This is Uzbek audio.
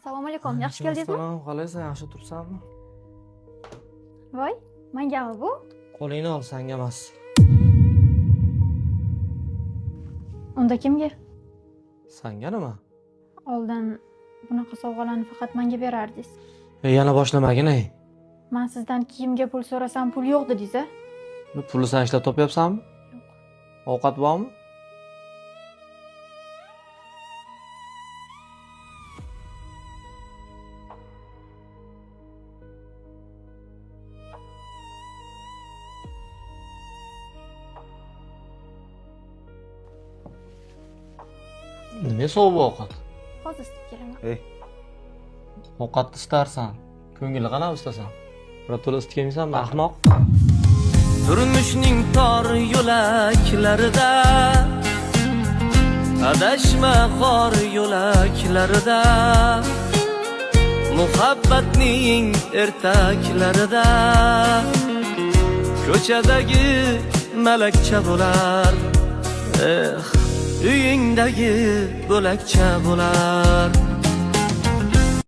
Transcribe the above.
Assalomu alaykum. Yaxshi keldingizmi? Salom, qalaysan? Yaxshi turibsanmi? Voy, mengami bu? Qo'lingni ol, senga emas. Unda kimga? Senga nima? Oldin bunaqa sovg'alarni faqat menga berardingiz. Yana boshlamagin-ey. Men sizdan kiyimga pul so'rasam pul yo'q dedingiz-a? Pulni sen ishlab topyapsanmi? Yo'q. Ovqat bormi? Nima sovuq ovqat? Hozir isitib kelaman. Ey. Ovqatni istarsan, ko'ngilni qanaqa istasan? Birato'la isitib kelmaysanmi, ahmoq? Turmushning tor yo'laklarida adashma xor yo'laklarida muhabbatning ertaklarida ko'chadagi malakcha bo'lar uyingdagi bo'lakcha bo'lar